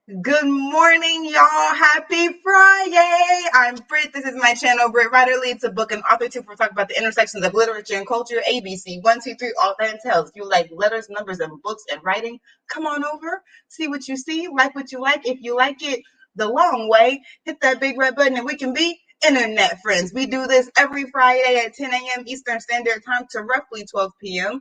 Good morning, y'all. Happy Friday. I'm Britt. This is my channel, brittwriterly. It's a book and author tip. We're talking about the intersections of literature and culture, ABC, 1, 2, 3, all that entails. If you like letters, numbers, and books and writing, come on over, see what you see, like what you like. If you like it the long way, hit that big red button and we can be internet friends. We do this every Friday at 10 a.m. Eastern Standard Time to roughly 12 p.m.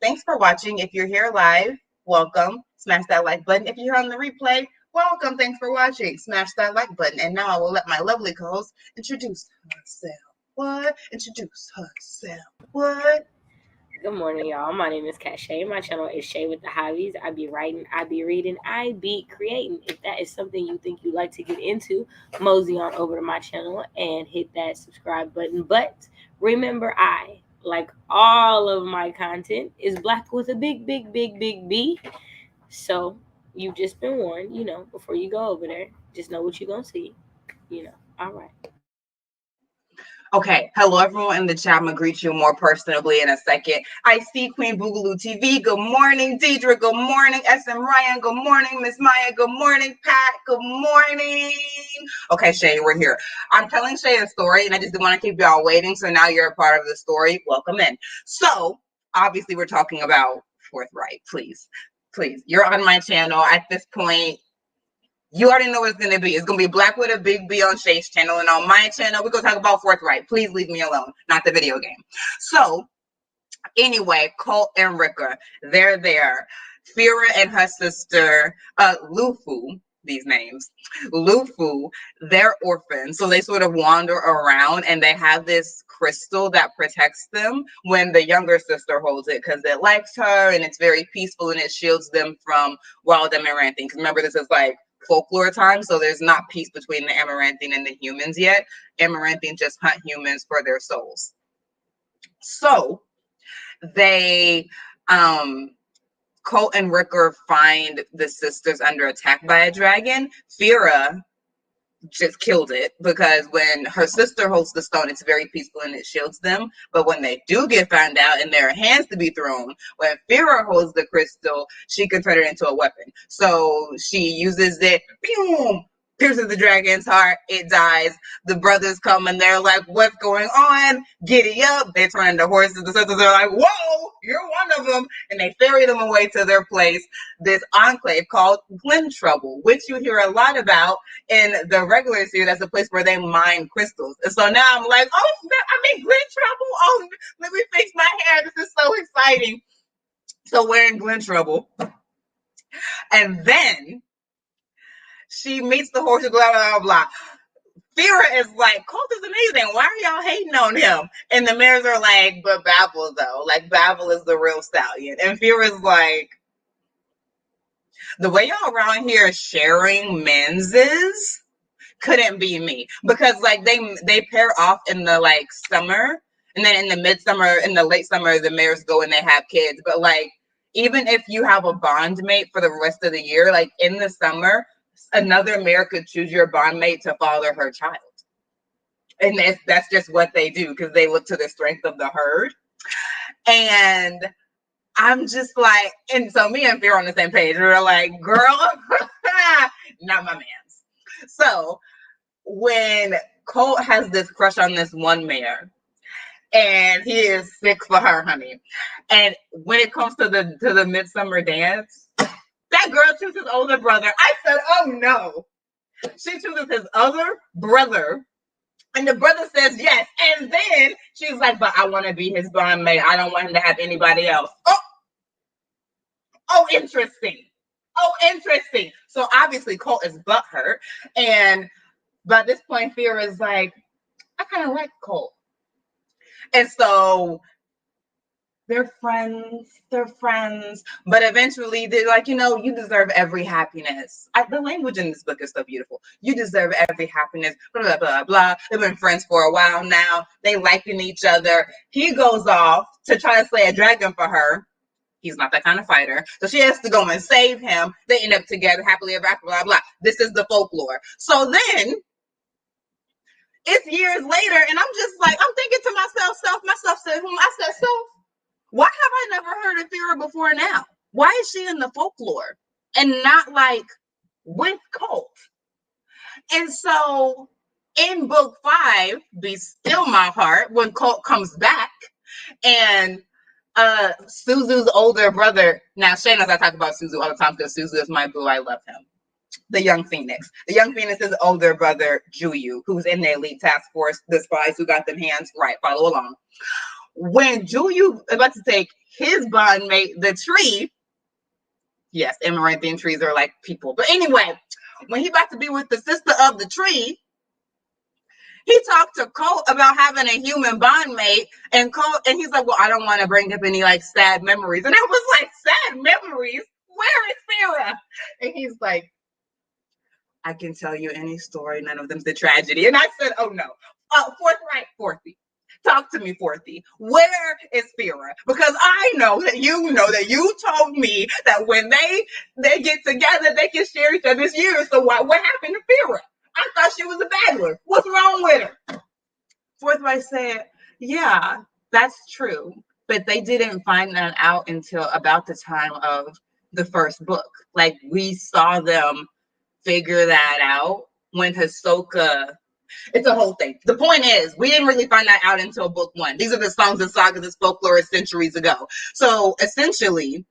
Thanks for watching. If you're here live, welcome. Smash that like button. If you're on the replay, welcome. Thanks for watching. Smash that like button. And now I will let my lovely co-host introduce herself. What? Introduce herself. What? Good morning, y'all. My name is Shay. My channel is Shay with the Hobbies. I be writing, I be reading, I be creating. If that is something you think you'd like to get into, mosey on over to my channel and hit that subscribe button. But remember, I, like all of my content, is black with a big, big, big, big B. So you've just been warned, before you go over there, just know what you're going to see, All right. Okay, hello everyone in the chat. I'm gonna greet you more personally in a second. I see Queen Boogaloo TV. Good morning, Deidre. Good morning, SM Ryan. Good morning, Miss Maya. Good morning, Pat. Good morning. Okay, Shay, we're here. I'm telling Shay a story, and I just didn't want to keep y'all waiting. So now you're a part of the story. Welcome in. So obviously, we're talking about forthright. Please, you're on my channel at this point. You already know what it's going to be. It's going to be Black with a Big B on Shay's channel. And on my channel, we're going to talk about Forthright. Please leave me alone. Not the video game. So, anyway, Colt and Ricker, they're there. Fira and her sister, Lufu, these names. Lufu, they're orphans. So they sort of wander around and they have this crystal that protects them when the younger sister holds it because it likes her and it's very peaceful and it shields them from wild amaranthine. Because remember, this is like folklore time, so there's not peace between the amaranthine and the humans yet. Amaranthine just hunt humans for their souls. So they Colt and Ricker find the sisters under attack by a dragon. Fira just killed it because when her sister holds the stone, it's very peaceful and it shields them. But when they do get found out and there are hands to be thrown, when Fira holds the crystal, she can turn it into a weapon. So she uses it, boom, pierces the dragon's heart, it dies. The brothers come and they're like, what's going on? Giddy up. They turn into horses. The sisters are like, whoa, you're one of them. And they ferry them away to their place, this enclave called Glen Trouble, which you hear a lot about in the regular series. That's a place where they mine crystals. And so now I'm like, oh, I'm in Glen Trouble. Oh, let me fix my hair. This is so exciting. So we're in Glen Trouble. And then she meets the horses, blah, blah, blah. Fira is like, Colt is amazing. Why are y'all hating on him? And the mares are like, but Babel, though. Like, Babel is the real stallion. And Fira's like, the way y'all around here is sharing menses couldn't be me. Because, like, they pair off in the, like, summer. And then in the midsummer, in the late summer, the mares go and they have kids. But, like, even if you have a bond mate for the rest of the year, like, in the summer, another mare could choose your bond mate to father her child. And that's just what they do because they look to the strength of the herd. And I'm just like, and so me and Fear on the same page. We're like, girl, not my man's. So when Colt has this crush on this one mare, and he is sick for her, honey. And when it comes to the midsummer dance, that girl chooses his older brother. I said, oh no. She chooses his other brother. And the brother says yes. And then she's like, but I want to be his bond mate. I don't want him to have anybody else. Oh, interesting. Oh, interesting. So obviously Colt is butthurt. And by this point, Fear is like, I kind of like Colt. And so they're friends. But eventually they're like, you deserve every happiness. The language in this book is so beautiful. You deserve every happiness, blah, blah, blah, blah. They've been friends for a while now. They liking each other. He goes off to try to slay a dragon for her. He's not that kind of fighter. So she has to go and save him. They end up together happily ever after, blah, blah. This is the folklore. So then it's years later, and I'm just like, I'm thinking to myself said, I said, why have I never heard of Fira before now? Why is she in the folklore? and not like with Colt. And so in book 5, Be Still My Heart, when Colt comes back and Suzu's older brother, now Shay knows I talk about Suzu all the time because Suzu is my boo. I love him. The Young Phoenix. The Young Phoenix's older brother, Juyu, who's in the elite task force, the spies who got them hands. Right, follow along. When Juyu is about to take his bondmate, the tree, yes, amaranthian trees are like people. But anyway, when he about to be with the sister of the tree, he talked to Colt about having a human bondmate, and he's like, well, I don't want to bring up any like sad memories. And I was like, sad memories? Where is Farah? And he's like, I can tell you any story, none of them's the tragedy. And I said, oh no. Fourthy. Talk to me, Fourthy. Where is Farah? Because I know that you told me that when they get together, they can share each other's years. So what happened to Farah? I thought she was a battler. What's wrong with her? Forthright said, yeah, that's true. But they didn't find that out until about the time of the first book. Like, we saw them figure that out when Hisoka. It's a whole thing. The point is, we didn't really find that out until book 1. These are the songs and sagas and folklore centuries ago. So essentially,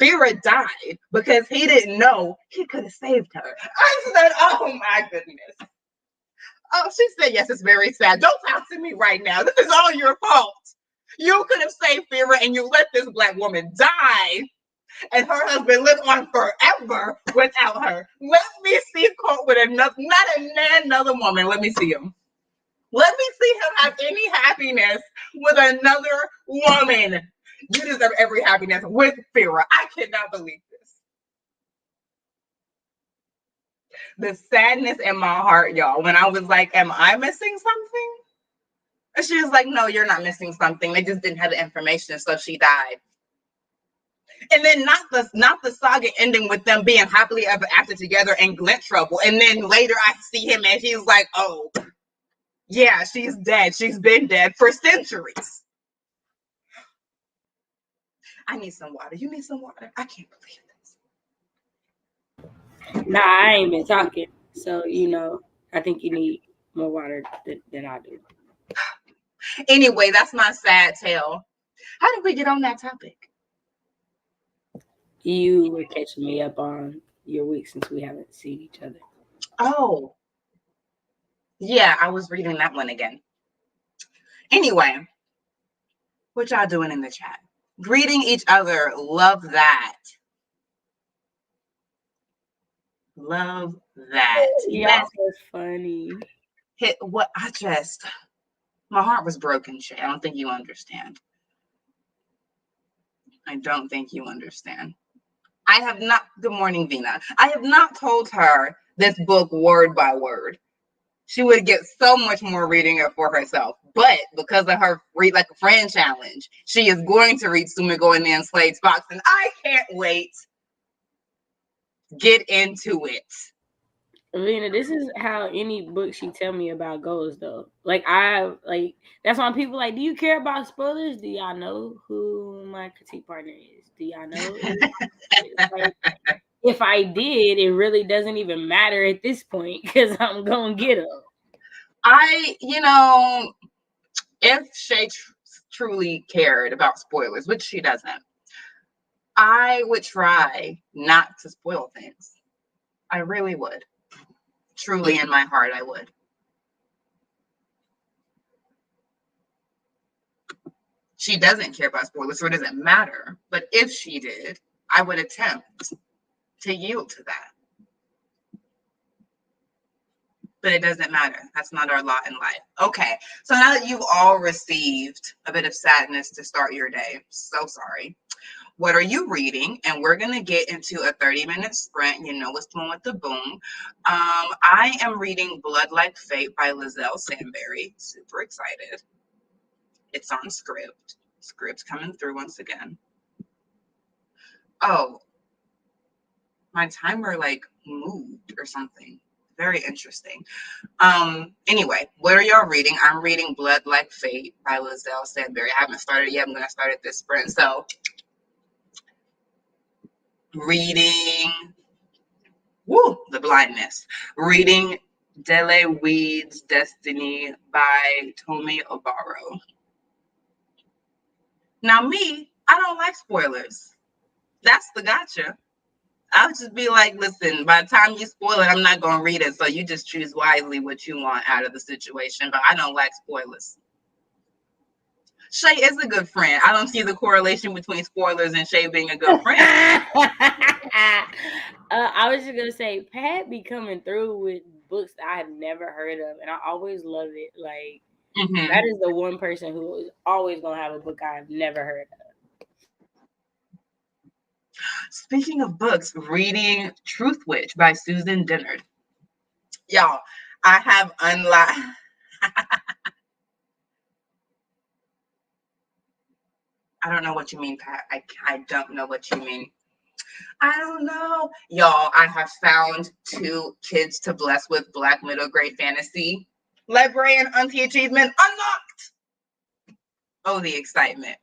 Farah died because he didn't know he could have saved her. I said, oh my goodness. Oh, she said, yes, it's very sad. Don't talk to me right now. This is all your fault. You could have saved Farah and you let this black woman die and her husband live on forever without her. Let me see Colt with another woman. Let me see him. Let me see him have any happiness with another woman. You deserve every happiness with Farah. I cannot believe this. The sadness in my heart, y'all, when I was like, am I missing something? And she was like, no, you're not missing something. They just didn't have the information, so she died. And then not the saga ending with them being happily ever after together and Glint trouble. And then later I see him and he's like, oh, yeah, she's dead. She's been dead for centuries. I need some water. You need some water? I can't believe this. Nah, I ain't been talking. So, I think you need more water than I do. Anyway, that's my sad tale. How did we get on that topic? You were catching me up on your week since we haven't seen each other. Oh. Yeah, I was reading that one again. Anyway, what y'all doing in the chat? Greeting each other. Love that. Love that. Yes, that's funny. My heart was broken, Shay. I don't think you understand. Good morning, Vina. I have not told her this book word by word. She would get so much more reading it for herself. But because of her Read Like a Friend challenge, she is going to read Sumiko and the Enslaved Fox, and I can't wait. Get into it. Vina, this is how any book she tell me about goes, though. That's why people like, do you care about spoilers? Do y'all know who my critique partner is? Do y'all know? If I did, it really doesn't even matter at this point because I'm gonna get them. If Shay truly cared about spoilers, which she doesn't, I would try not to spoil things. I really would. Truly in my heart, I would. She doesn't care about spoilers, so it doesn't matter. But if she did, I would attempt to yield to that. But it doesn't matter. That's not our lot in life. Okay, so now that you've all received a bit of sadness to start your day, so sorry. What are you reading? And we're going to get into a 30-minute sprint. You know what's going with the boom. I am reading Blood Like Fate by Lizelle Sandberry. Super excited. It's on Script. Script's coming through once again. Oh, my timer moved or something. Very interesting. Anyway, what are y'all reading? I'm reading Blood Like Fate by Lizelle Sandberry. I haven't started yet. I'm going to start at this sprint. So, reading Woo, the blindness. Reading Dele Weed's Destiny by Tomi Obaro. Now, me, I don't like spoilers. That's the gotcha. I'll just be like, listen, by the time you spoil it, I'm not going to read it. So you just choose wisely what you want out of the situation. But I don't like spoilers. Shay is a good friend. I don't see the correlation between spoilers and Shay being a good friend. I was just going to say, Pat be coming through with books that I have never heard of. And I always love it. Like, that is the one person who is always going to have a book I've never heard of. Speaking of books, reading Truth Witch by Susan Dennard. Y'all, I have unlocked. I don't know what you mean, Pat. I don't know what you mean. I don't know. Y'all, I have found 2 kids to bless with Black middle grade fantasy. Librarian Auntie Achievement unlocked. Oh, the excitement.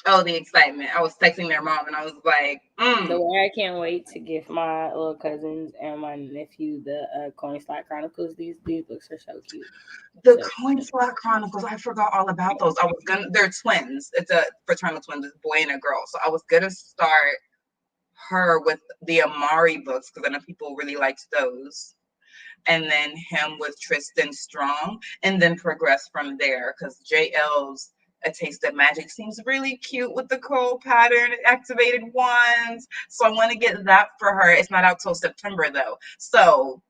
Oh, the excitement. I was texting their mom and I was like, The way I can't wait to give my little cousins and my nephew the Coin Slot Chronicles. These books are so cute. The Coin Slot Chronicles, I forgot all about those. They're twins. It's a fraternal twins, it's a boy and a girl. So I was gonna start her with the Amari books because I know people really liked those. And then him with Tristan Strong, and then progress from there because JL's A Taste of Magic seems really cute with the cold pattern activated ones. So I want to get that for her. It's not out till September though. So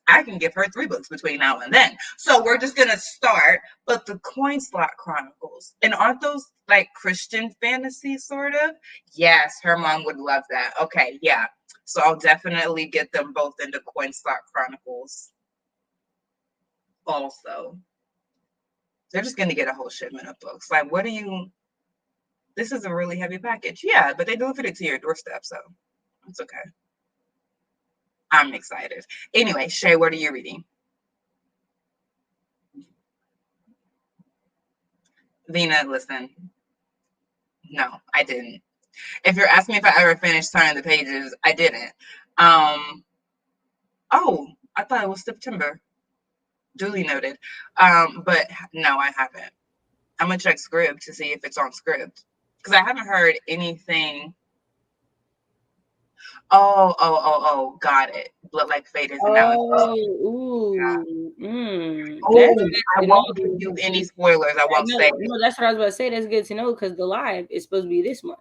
I can give her 3 books between now and then. So we're just going to start. But the Coin Slot Chronicles, and aren't those like Christian fantasy sort of? Yes, her mom would love that. Okay, yeah. So I'll definitely get them both into Coin Slot Chronicles. Also, they're just going to get a whole shipment of books. Like, what do you? This is a really heavy package. Yeah, but they delivered it to your doorstep, so it's okay. I'm excited. Anyway, Shay, what are you reading? Vina, listen. No, I didn't. If you're asking me if I ever finished turning the pages, I didn't. Oh, I thought it was September. Duly noted. But no, I haven't. I'm gonna check Scribd to see if it's on Scribd because I haven't heard anything. Oh, got it. Blood Like Fate is now. I won't give you any spoilers. I won't say. No, that's what I was about to say. That's good to know because the live is supposed to be this month,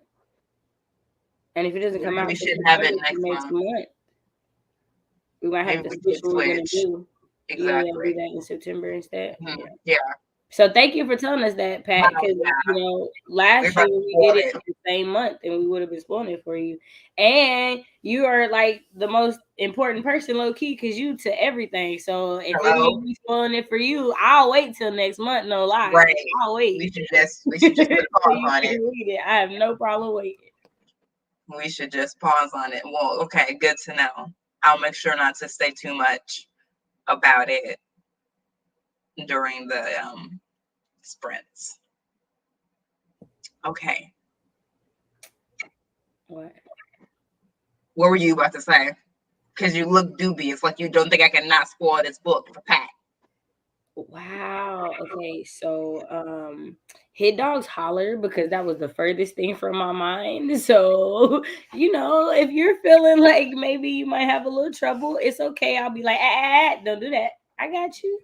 and if it doesn't come out, we should have it next month. We might have to switch what we're gonna do. Exactly. Yeah, do that in September instead. Yeah. So thank you for telling us that, Pat. Because last year we did it the same month, and we would have been spoiling it for you. And you are like the most important person, low key, because you to everything. So if it means we spoiling it for you, I'll wait till next month. No lie, right? I'll wait. We should just put a pause on it. I have no problem waiting. We should just pause on it. Well, okay, good to know. I'll make sure not to say too much about it during the sprints. Okay. What were you about to say? Because you look dubious, like you don't think I can not spoil this book for Pat. Wow. Okay, so Hit Dogs Holler, because that was the furthest thing from my mind. So, if you're feeling like maybe you might have a little trouble, it's okay. I'll be like, don't do that. I got you.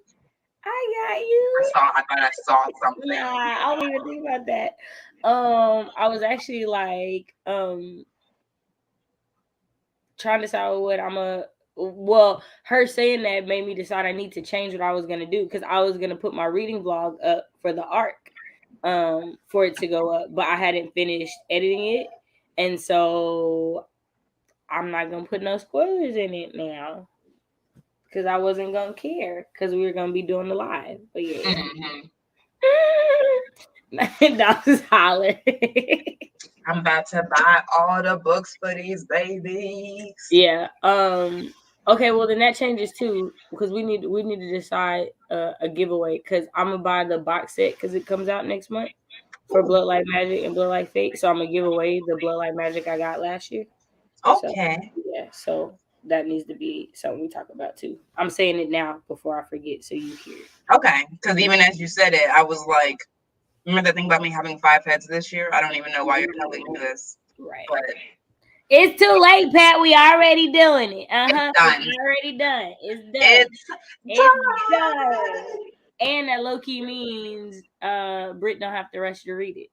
I thought I saw something. Nah, I don't even think about that. I was actually like trying to decide what her saying that made me decide I need to change what I was going to do, because I was going to put my reading vlog up for the arc for it to go up, but I hadn't finished editing it, and so I'm not going to put no spoilers in it now because I wasn't going to care because we were going to be doing the live. But yeah. Dogs Holler. I'm about to buy all the books for these babies. Yeah. Okay, well then that changes too, because we need to decide a giveaway, because I'm gonna buy the box set because it comes out next month for Blood Like Magic and Blood Like Fate. So I'm gonna give away the Blood Like Magic I got last year. Okay. So, yeah. So that needs to be something we talk about too. I'm saying it now before I forget, so you hear it. Okay, because even as you said it, I was like, remember the thing about me having 5 heads this year? I don't even know why you're telling me this. Right. But it's too late, Pat. We already doing it. it's done. It's already done. It's done. It's done. And that low key means Britt don't have to rush to read it.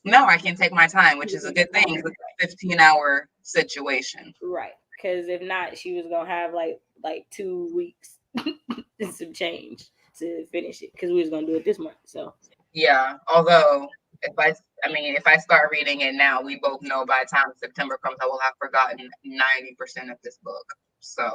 No, I can take my time, which is a good thing. It's a 15-hour situation. Right. Because if not, she was gonna have like 2 weeks and some change to finish it. Because we was gonna do it this month. So yeah. Although if I start reading it now, we both know by the time September comes, I will have forgotten 90% of this book. So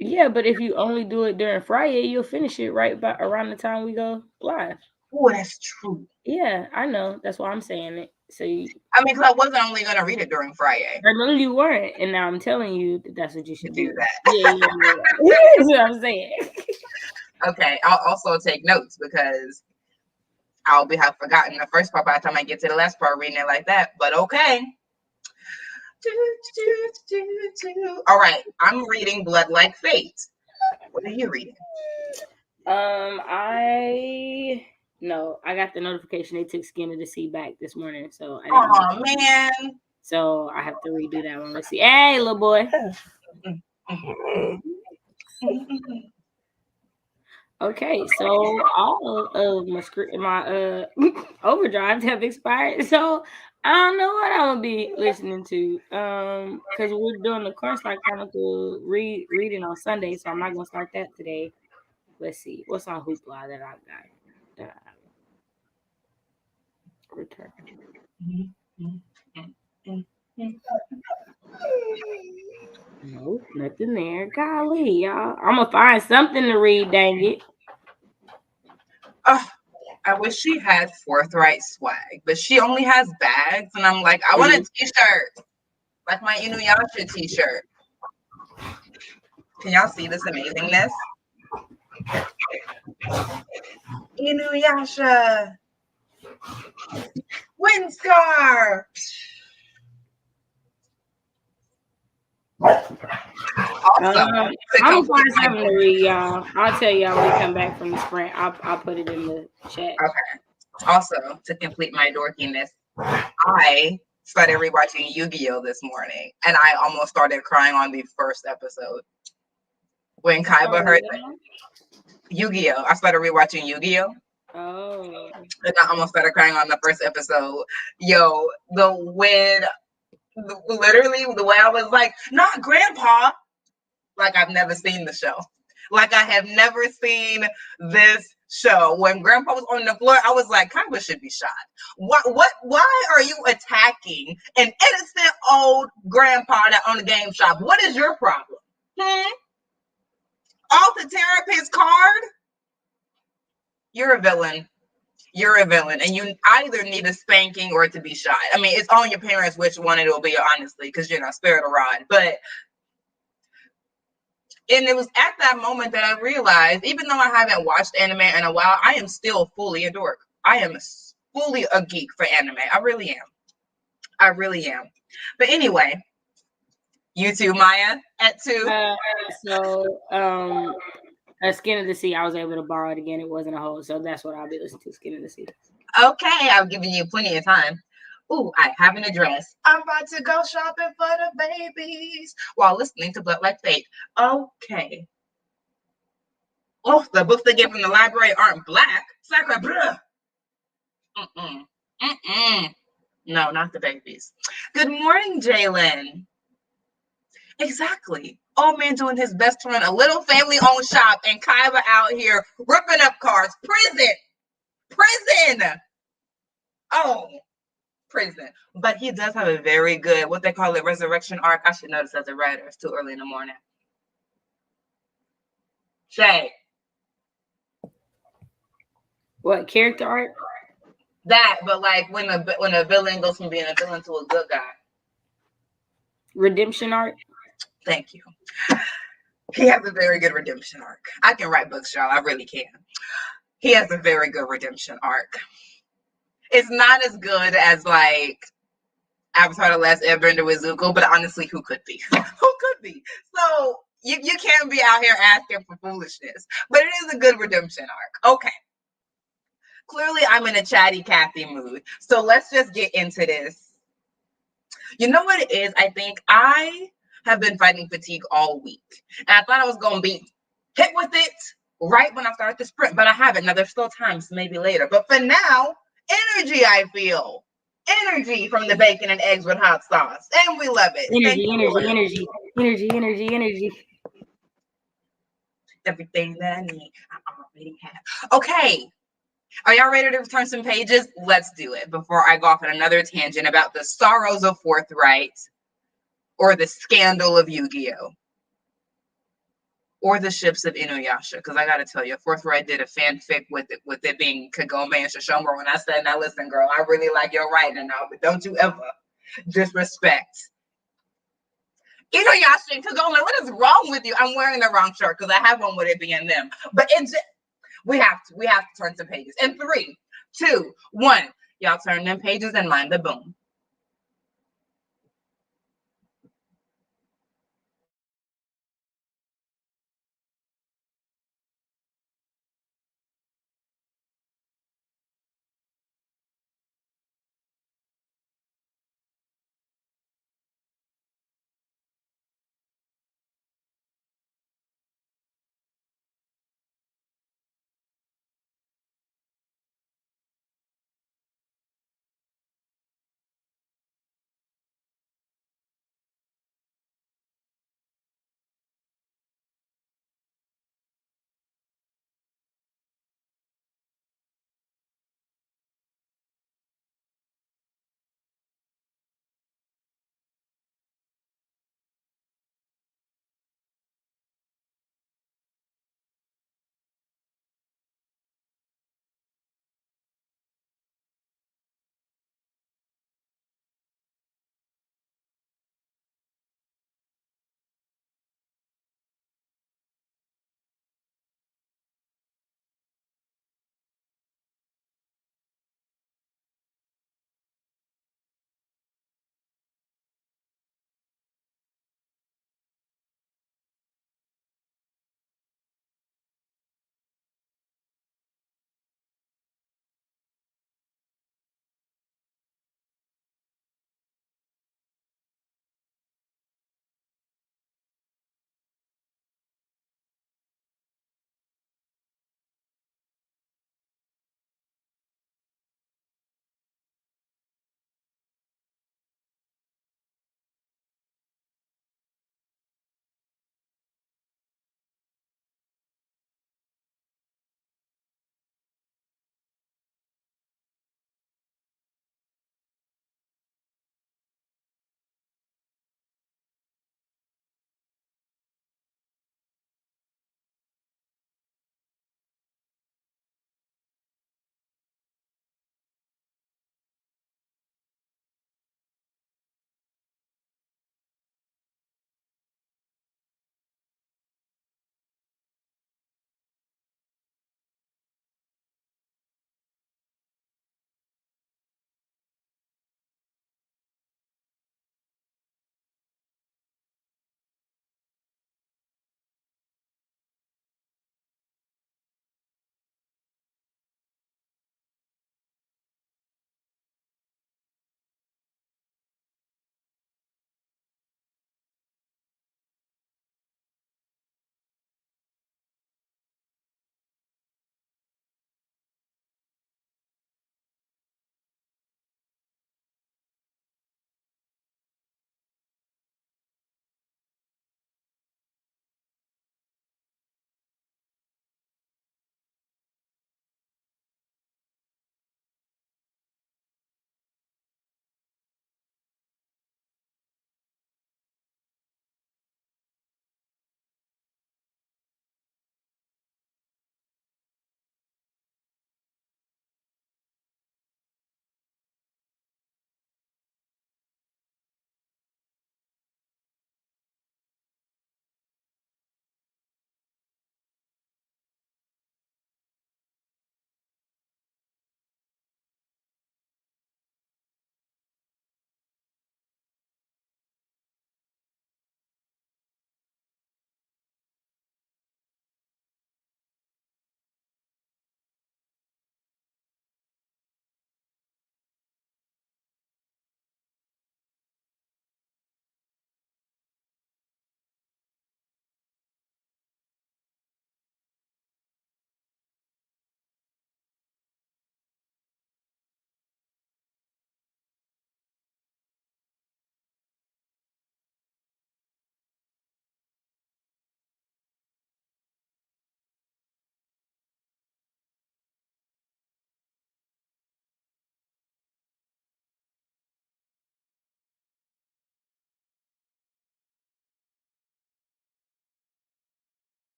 yeah, but if you only do it during Friday, you'll finish it right by around the time we go live. Oh, that's true. Yeah, I know. That's why I'm saying it. So because I wasn't only going to read it during Friday. I know you weren't, and now I'm telling you that's what you should do. That. Yeah. That's what I'm saying. Okay, I'll also take notes because I'll have forgotten the first part by the time I get to the last part reading it like that. But okay. All right, I'm reading Blood Like Fate. What are you reading? I got the notification they took Skin of the Sea back this morning, so oh man. So I have to redo that one. Let's see. Hey, little boy. Okay, so all of my overdrives have expired. So I don't know what I'm gonna be listening to. Because we're doing the Cornstalk Chronicle reading on Sunday, so I'm not gonna start that today. Let's see what's on Hoopla that I've got. Return. Nope, nothing there. Golly, y'all. I'm gonna find something to read, dang it. Oh, I wish she had forthright swag, but she only has bags, and I'm like, I want a t-shirt. Like my Inuyasha t-shirt. Can y'all see this amazingness? Inuyasha! Windscar! I'm gonna find something to read, y'all. I'll tell y'all when we come back from the sprint. I'll put it in the chat. Okay. Also, to complete my dorkiness, I started rewatching Yu-Gi-Oh! This morning, and I almost started crying on the first episode. When Kaiba heard Yu-Gi-Oh! I started rewatching Yu-Gi-Oh! Oh. And I almost started crying on the first episode. Yo, literally the way I was like, not grandpa. Like I've never seen the show. Like I have never seen this show. When grandpa was on the floor, I was like, Kaiba should be shot. Why are you attacking an innocent old grandpa that owned a game shop? What is your problem? All to tear up his card? You're a villain. You're a villain, and you either need a spanking or to be shot. I mean, it's on your parents which one it will be, honestly, because spare the rod. And it was at that moment that I realized, even though I haven't watched anime in a while, I am still fully a dork. I am fully a geek for anime. I really am. I really am. But anyway, you too, Maya, at 2. Skin of the Sea, I was able to borrow it again. It wasn't a hold, so that's what I'll be listening to, Skin of the Sea. Okay, I've given you plenty of time. Ooh, I have an address. I'm about to go shopping for the babies while listening to Blood Like Fate. Okay. Oh, the books they get from the library aren't black. Sacre bleu. No, not the babies. Good morning, Jalen. Exactly. Old man doing his best to run a little family-owned shop, and Kaiba out here ripping up cars. Prison. Oh, prison. But he does have a very good, what they call it, resurrection arc. I should know this as a writer. It's too early in the morning. Shay. What, character arc? That, but like when a villain goes from being a villain to a good guy. Redemption arc? Thank you. He has a very good redemption arc. I can write books, y'all. I really can. He has a very good redemption arc. It's not as good as like Avatar: The Last Airbender with Zuko, but honestly, who could be? Who could be? So you can't be out here asking for foolishness, but it is a good redemption arc. Okay. Clearly, I'm in a chatty Cathy mood, so let's just get into this. You know what it is? I think I have been fighting fatigue all week, and I thought I was going to be hit with it right when I started the sprint, but I haven't. Now, there's still times, maybe later, but for now, energy I feel. Energy from the bacon and eggs with hot sauce, and we love it. Thank Energy, you, energy, Lord. energy, energy, energy, energy. Everything that I need, I already have. Okay, are y'all ready to turn some pages? Let's do it before I go off on another tangent about the sorrows of Forthright, or the scandal of Yu-Gi-Oh, or the ships of Inuyasha. Because I gotta tell you, Forthright did a fanfic with it being Kagome and Shishomura. When I said, "Now listen, girl, I really like your writing now, but don't you ever disrespect Inuyasha and Kagome. What is wrong with you?" I'm wearing the wrong shirt because I have one with it being them. But it's we have to turn some pages. In 3, 2, 1, y'all turn them pages and mind the boom.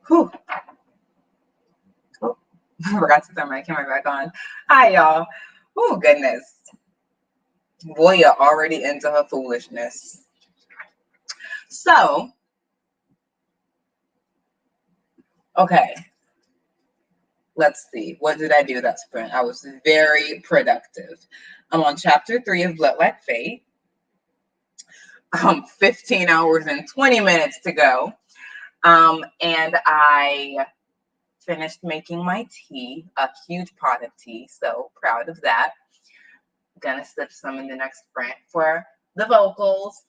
Whew. Oh, I forgot to turn my camera back on. Hi, y'all. Oh, goodness. Voya already into her foolishness. So, okay. Let's see. What did I do that sprint? I was very productive. I'm on chapter 3 of Blood Like Fate. 15 hours and 20 minutes to go. And I finished making my tea, a huge pot of tea. So proud of that. Gonna sip some in the next sprint for the vocals.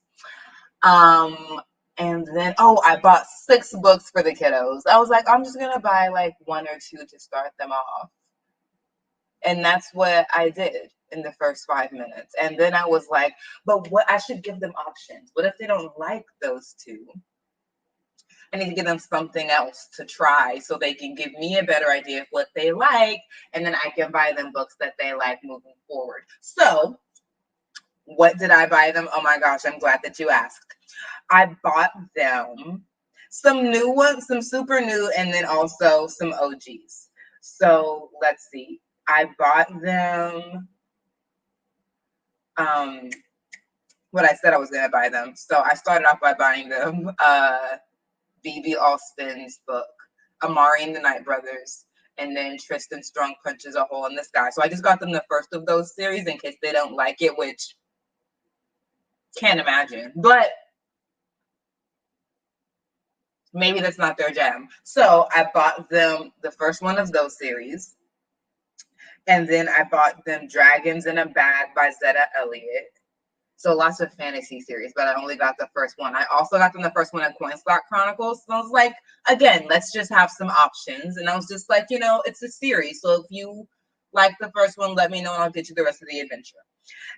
And then, I bought 6 books for the kiddos. I was like, I'm just gonna buy like 1 or 2 to start them off. And that's what I did in the first 5 minutes. And then I was like, but what, I should give them options. What if they don't like those 2? I need to give them something else to try so they can give me a better idea of what they like. And then I can buy them books that they like moving forward. So what did I buy them? Oh my gosh, I'm glad that you asked. I bought them some new ones, some super new, and then also some OGs. So let's see. I bought them what I said I was gonna buy them. So I started off by buying them B.B. Austin's book, Amari and the Night Brothers, and then Tristan Strong Punches a Hole in the Sky. So I just got them the first of those series in case they don't like it, which can't imagine. But maybe that's not their jam. So I bought them the first one of those series. And then I bought them Dragons in a Bag by Zeta Elliott. So lots of fantasy series, but I only got the first one. I also got them the first one of Coinslock Chronicles. So I was like, again, let's just have some options. And I was just like, it's a series. So if you like the first one, let me know and I'll get you the rest of the adventure.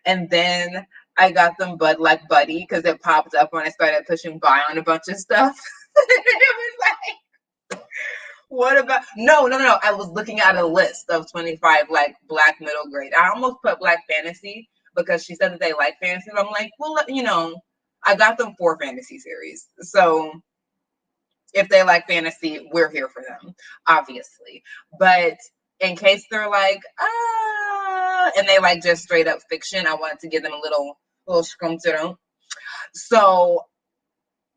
And then I got them Bud Like Buddy because it popped up when I started pushing buy on a bunch of stuff. It was like, what about no. I was looking at a list of 25 like Black middle grade. I almost put Black fantasy because she said that they like fantasy. But I'm like, well, I got them 4 fantasy series. So if they like fantasy, we're here for them, obviously. But in case they're like, and they like just straight up fiction, I wanted to give them a little scrum. So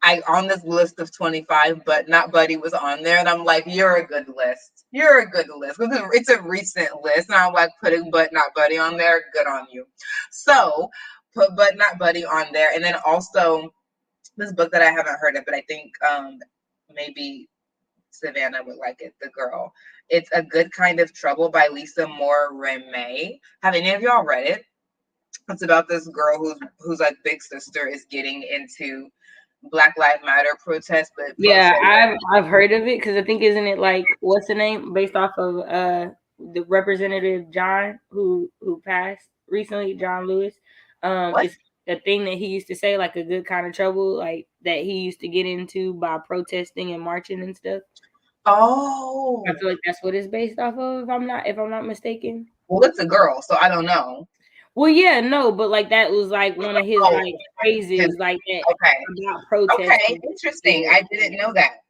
I on this list of 25, but Not Buddy was on there, and I'm like, you're a good list. You're a good list. It's a recent list, and I'm like putting But Not Buddy on there. Good on you. So put But Not Buddy on there, and then also this book that I haven't heard of, but I think maybe Savannah would like it. The Girl. It's A Good Kind of Trouble by Lisa Moore Remay. Have any of y'all read it? It's about this girl who's like big sister is getting into Black Lives Matter protests, but yeah, I've heard of it because I think isn't it like what's the name based off of the representative John who passed recently, John Lewis. It's the thing that he used to say, like a good kind of trouble, like that he used to get into by protesting and marching and stuff. Oh, I feel like that's what it's based off of. If I'm not mistaken. Well, it's a girl, so I don't know. Well, yeah, no, but like that was like one of his like phrases, like that about protesting. Okay, interesting. I didn't know that.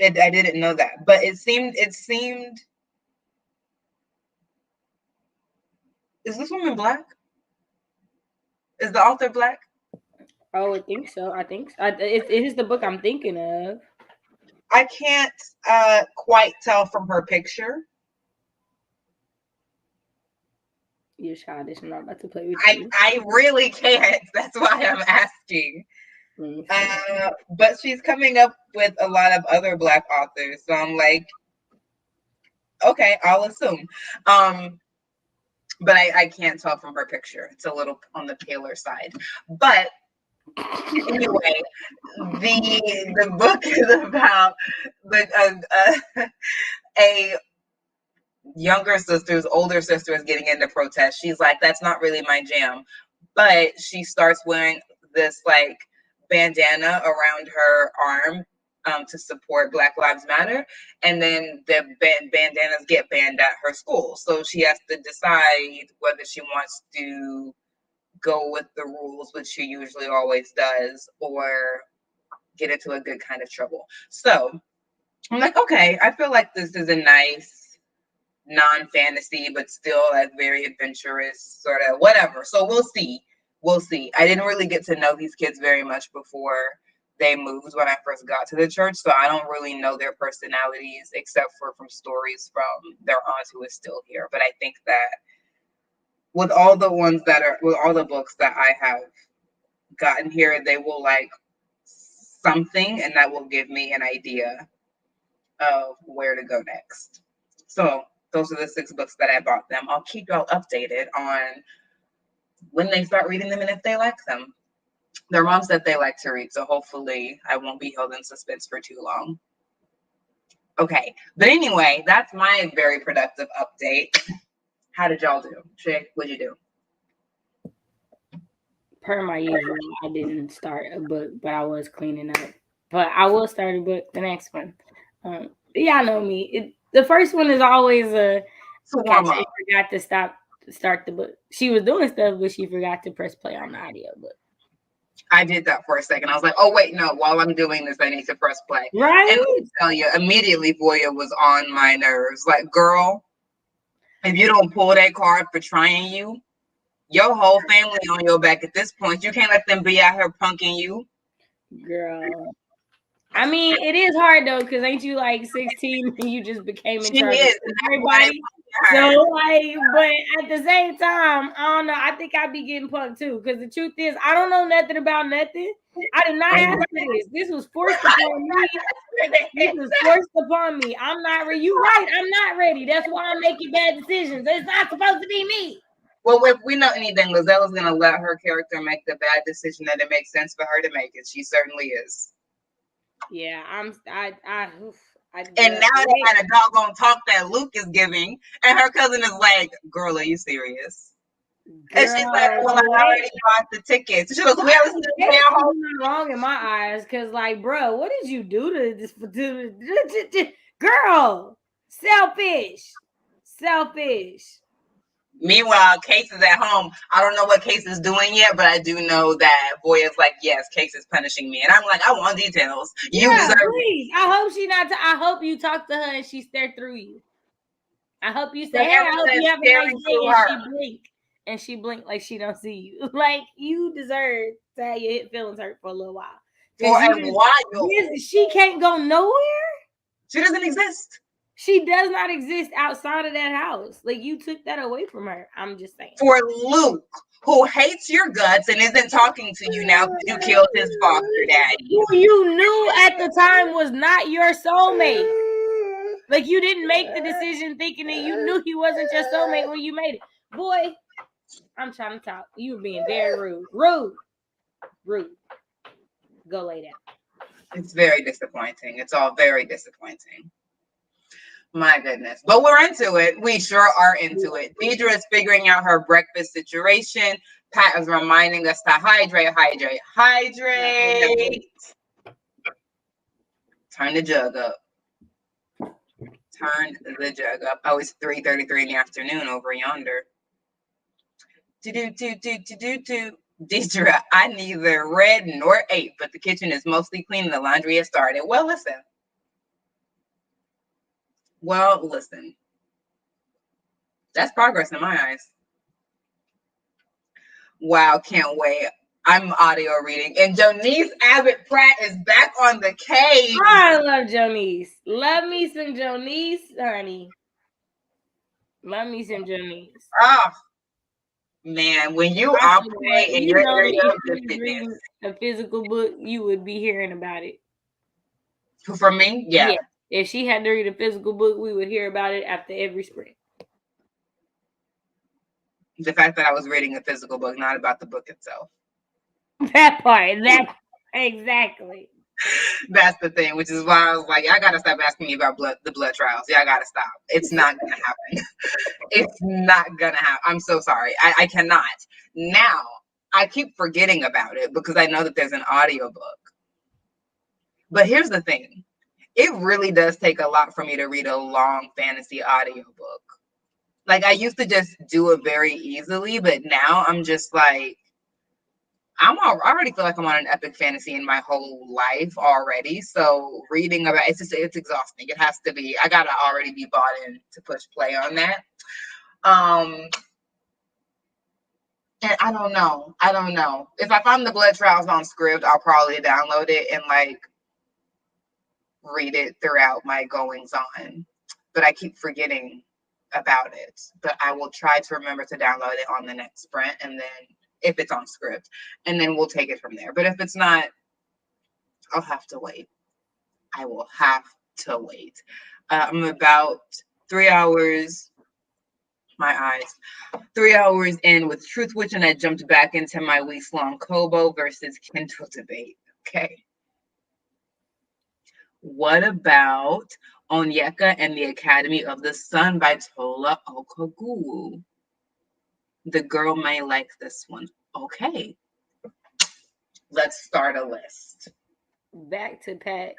I didn't know that, but it seemed. Is this woman Black? Is the author Black? Oh, I think so. It is the book I'm thinking of. I can't quite tell from her picture. You're childish. I'm not about to play with you. I really can't. That's why I'm asking. But she's coming up with a lot of other Black authors, so I'm like, okay, I'll assume. But I can't tell from her picture. It's a little on the paler side. But anyway, the book is about a younger sister's older sister is getting into protest. She's like, that's not really my jam. But she starts wearing this like bandana around her arm to support Black Lives Matter. And then the bandanas get banned at her school. So she has to decide whether she wants to go with the rules, which she usually always does, or get into a good kind of trouble. So I'm like, okay, I feel like this is a nice non-fantasy, but still like very adventurous sort of whatever. So we'll see. We'll see. I didn't really get to know these kids very much before they moved when I first got to the church, so I don't really know their personalities except for from stories from their aunt who is still here. But I think that with all the ones that are with all the books that I have gotten here, they will like something and that will give me an idea of where to go next. So those are the 6 books that I bought them. I'll keep y'all updated on when they start reading them and if they like them. Their mom said they like to read, so hopefully I won't be held in suspense for too long. Okay, but anyway, that's my very productive update. How did y'all do? Shay, what'd you do? Per my usual, I didn't start a book, but I was cleaning up. But I will start a book, the next one. Y'all know me. The first one is always a She forgot to start the book. She was doing stuff, but she forgot to press play on the audio book. I did that for a second. I was like, oh, wait, no. While I'm doing this, I need to press play. Right? And let me tell you, immediately, Voya was on my nerves. Like, girl, if you don't pull that card for trying you, your whole family on your back at this point. You can't let them be out here punking you. Girl. I mean, it is hard, though, because ain't you, like, 16 and you just became in charge of everybody? So, like, but at the same time, I don't know. I think I'd be getting punked too. Because the truth is, I don't know nothing about nothing. I did not ask for this. This was forced upon me. This was forced upon me. I'm not ready. You're right. I'm not ready. That's why I'm making bad decisions. It's not supposed to be me. Well, if we know anything, Lizelle's going to let her character make the bad decision that it makes sense for her to make it. She certainly is. Yeah, and now they had a doggone talk that Luke is giving, and her cousin is like, "Girl, are you serious?" Girl, and she's like, "Well, I already bought the tickets." She goes, "We have to stay at home." Wrong in my eyes, because like, bro, what did you do to this? Girl, selfish. Meanwhile, Case is at home. I don't know what Case is doing yet, but I do know that Voya's like, yes, Case is punishing me. And I'm like, I want details. You deserve please. I hope she not. I hope you talk to her and she stare through you. I hope you say, hey, I hope you have a nice day. And she blinked like she don't see you. Like, you deserve to have your feelings hurt for a little while. For a while. She can't go nowhere. She doesn't exist. She does not exist outside of that house. Like, you took that away from her. I'm just saying. For Luke, who hates your guts and isn't talking to you now because you killed his foster daddy. Who you knew at the time was not your soulmate. Like, you didn't make the decision thinking that you knew he wasn't your soulmate when you made it. Boy, I'm trying to talk. You were being very rude. Rude. Go lay down. It's very disappointing. It's all very disappointing. My goodness. But we're into it. We sure are into it. Deidre is figuring out her breakfast situation. Pat is reminding us to hydrate. Turn the jug up. Oh, it's 3:33 in the afternoon over yonder. Deidre, I neither read nor ate, but the kitchen is mostly clean and the laundry has started. Well, listen. That's progress in my eyes. Wow, can't wait. I'm audio reading. And Jonice Abbott Pratt is back on the case. I love Jonice. Love me some Jonice, honey. Love me some Jonice. Oh, man. When you operate in your area of fitness, a physical book, you would be hearing about it. For me? Yeah. If she had to read a physical book, we would hear about it after every sprint. The fact that I was reading a physical book, not about the book itself. That part. Exactly. That's the thing, which is why I was like, y'all gotta stop asking me about the blood trials. Y'all gotta stop. It's not gonna happen. It's not gonna happen. I'm so sorry. I cannot. Now, I keep forgetting about it because I know that there's an audiobook. But here's the thing. It really does take a lot for me to read a long fantasy audiobook. Like, I used to just do it very easily, but now I'm just like, I already feel like I'm on an epic fantasy in my whole life already. So reading about it's exhausting. It has to be. I gotta already be bought in to push play on that. Um, and I don't know. I don't know if I find the Blood Trials on Script, I'll probably download it and like read it throughout my goings on. But I keep forgetting about it. But I will try to remember to download it on the next sprint, and then if it's on Script, and then we'll take it from there. But if it's not, I'll have to wait. I will have to wait. I'm about 3 hours. My eyes. 3 hours in with Truth Witch, and I jumped back into my weeks long Kobo versus Kindle debate. Okay. What about Onyeka and the Academy of the Sun by Tola Okogwu? The girl may like this one. Okay. Let's start a list. Back to Pat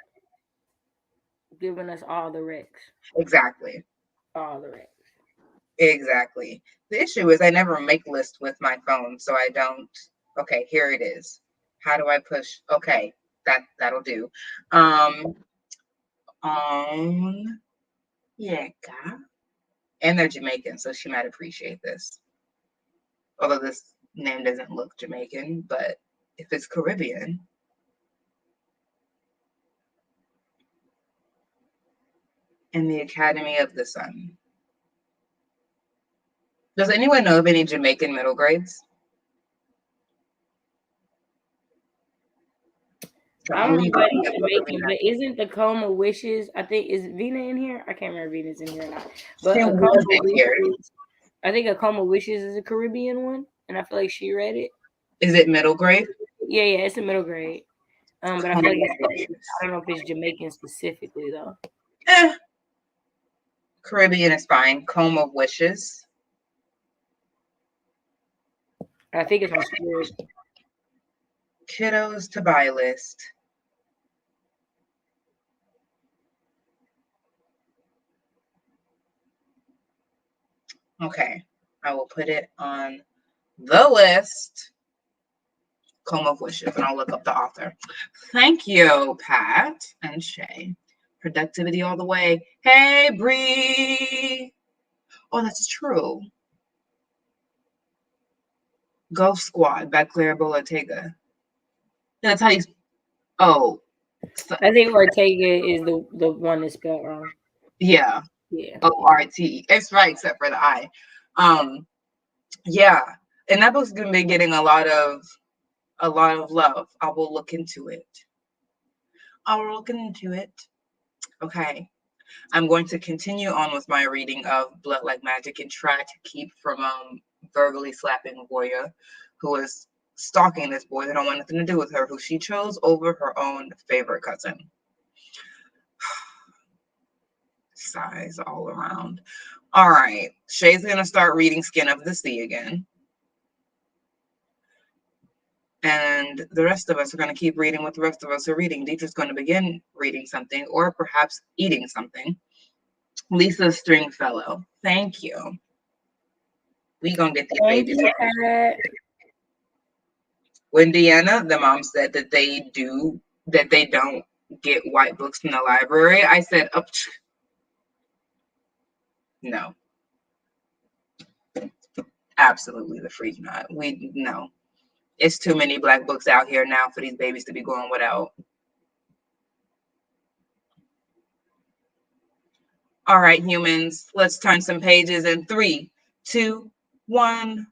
giving us all the Rex. Exactly. All the Rex. Exactly. The issue is I never make lists with my phone, so I don't. Okay, here it is. How do I push? Okay, that'll do. On yeah, and they're Jamaican, so she might appreciate this. Although this name doesn't look Jamaican, but if it's Caribbean, and the Academy of the Sun. Does anyone know of any Jamaican middle grades? I don't know about Jamaican, but isn't the Coma Wishes? I think is Vina in here? I can't remember if Vina's in here or not. But a Coma Wishes, I think a Coma Wishes is a Caribbean one, and I feel like she read it. Is it middle grade? Yeah, it's a middle grade. But I feel like I don't know if it's Jamaican specifically though. Caribbean is fine. Comb of Wishes. I think it's on Spirit. Kiddos to buy list. Okay, I will put it on the list. Comb of Wishes, and I'll look up the author. Thank you, Pat and Shay. Productivity all the way. Hey, Bree. Oh, that's true. Ghost Squad by Clara Boatega. That's how you. Oh, I think Ortega is the one that's spelled wrong. Yeah. Yeah. ORT. It's right, except for the I. Yeah. And that book's gonna be getting a lot of love. I will look into it. Okay. I'm going to continue on with my reading of Blood Like Magic and try to keep from verbally slapping Voya, who is stalking this boy that don't want nothing to do with her, who she chose over her own favorite cousin. Sighs all around. All right. Shay's going to start reading Skin of the Sea again. And the rest of us are going to keep reading what the rest of us are reading. Deidre's going to begin reading something or perhaps eating something. Lisa Stringfellow. Thank you. We going to get these babies. When Deanna, the mom, said that they don't get white books from the library, I said, oh, no. Absolutely the freak not. No. It's too many black books out here now for these babies to be going without. All right, humans, let's turn some pages in 3, 2, 1.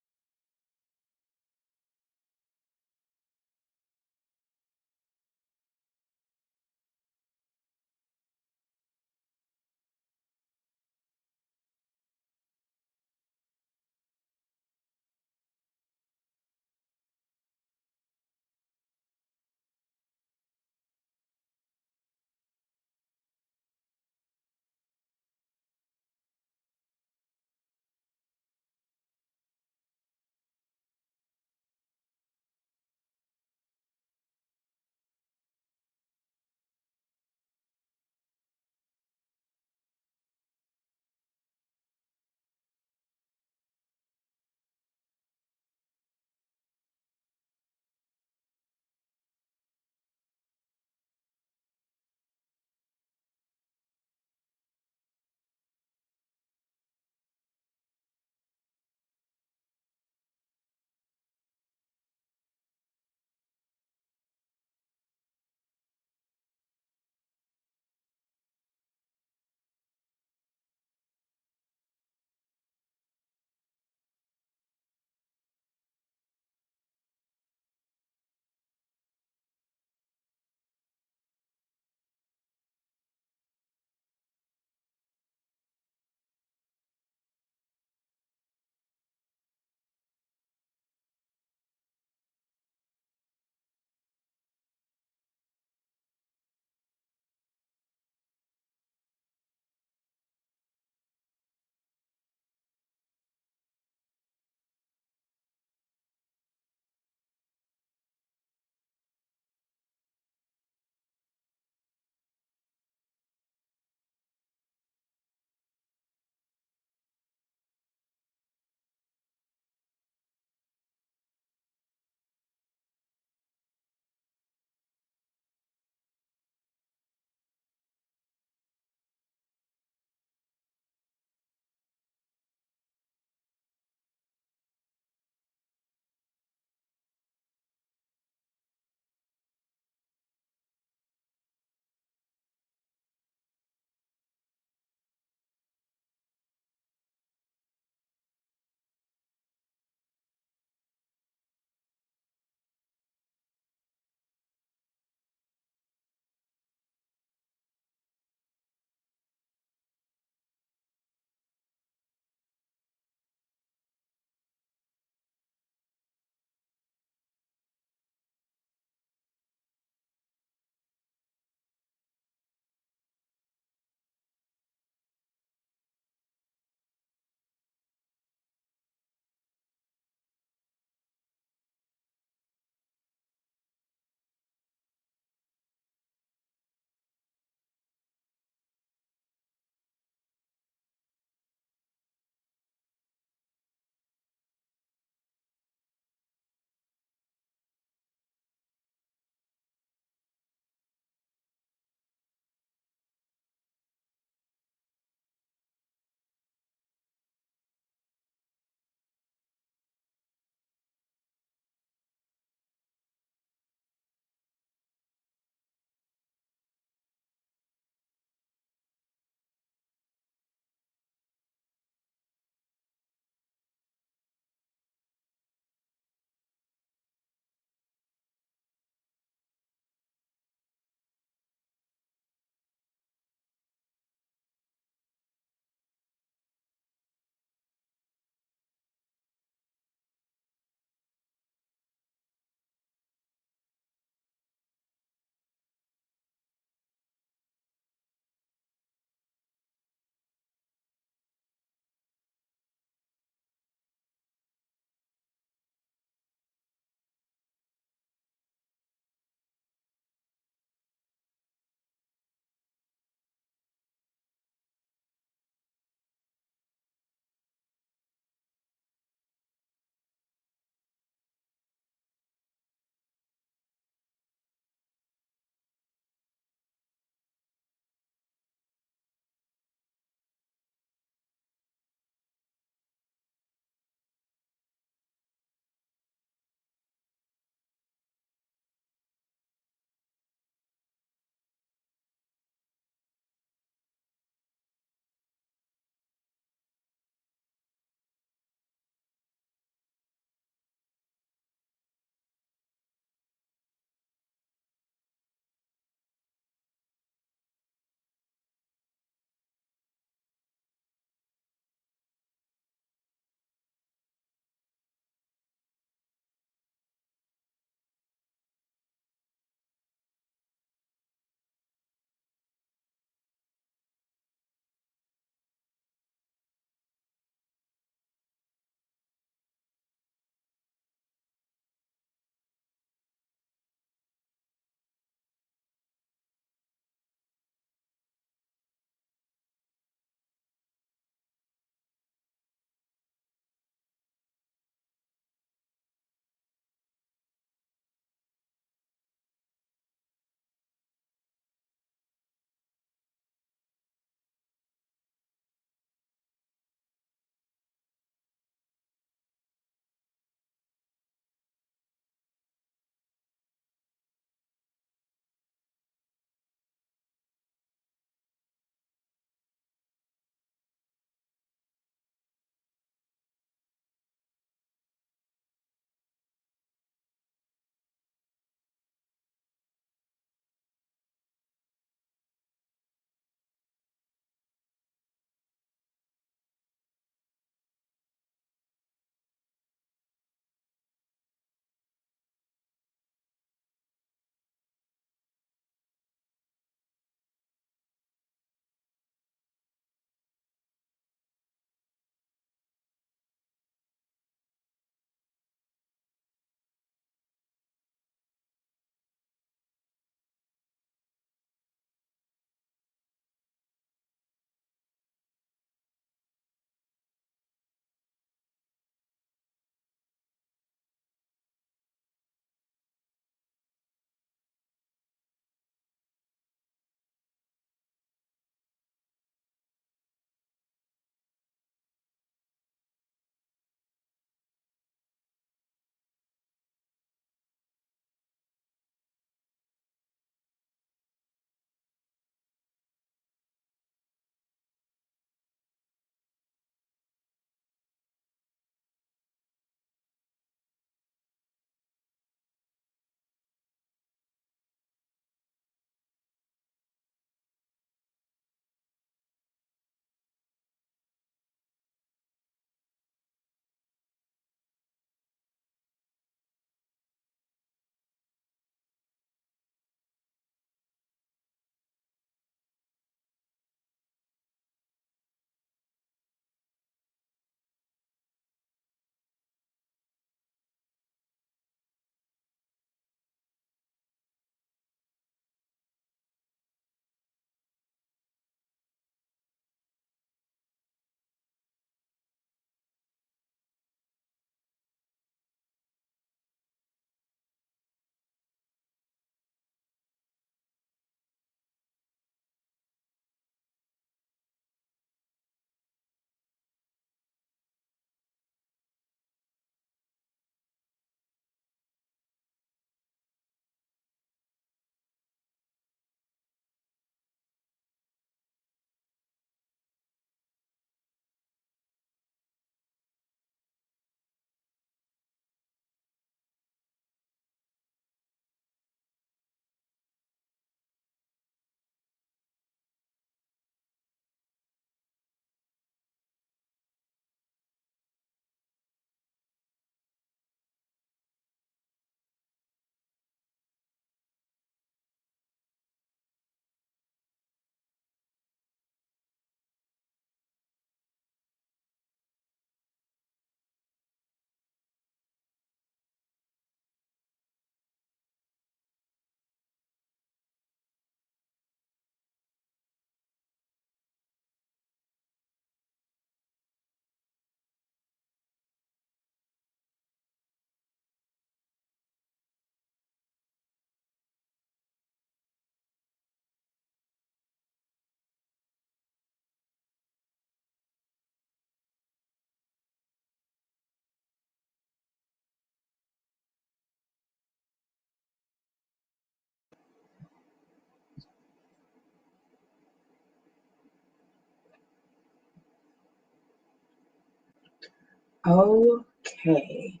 Okay,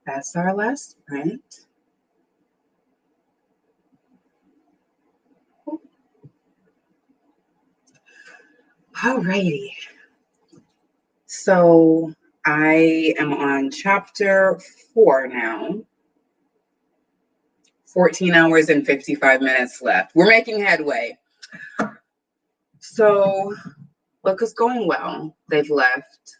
that's our last print. Alrighty. So I am on chapter 4 now. 14 hours and 55 minutes left. We're making headway. So book is going well. They've left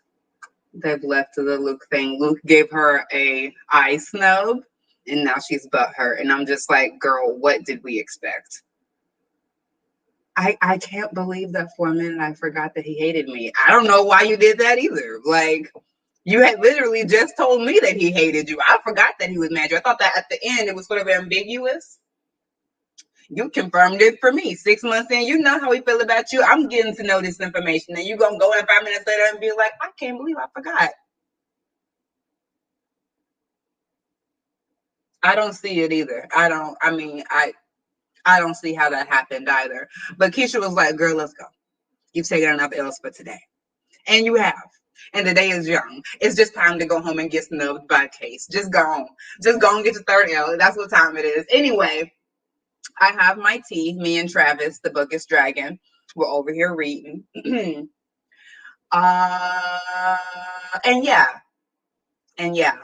the Luke thing. Luke gave her a eye snub, and now she's butthurt. And I'm just like, girl, what did we expect? I can't believe that for a minute I forgot that he hated me. I don't know why you did that either. Like, you had literally just told me that he hated you. I forgot that he was mad at you. I thought that at the end it was sort of ambiguous. You confirmed it for me. 6 months in, you know how we feel about you. I'm getting to know this information. And you're going to go in 5 minutes later and be like, I can't believe I forgot. I don't see it either. I don't see how that happened either. But Keisha was like, girl, let's go. You've taken enough L's for today. And you have. And the day is young. It's just time to go home and get snubbed by Case. Just go home. Just go and get your third L. That's what time it is. Anyway, I have my tea. Me and Travis, the book is Dragon. We're over here reading. uh, and yeah. And yeah.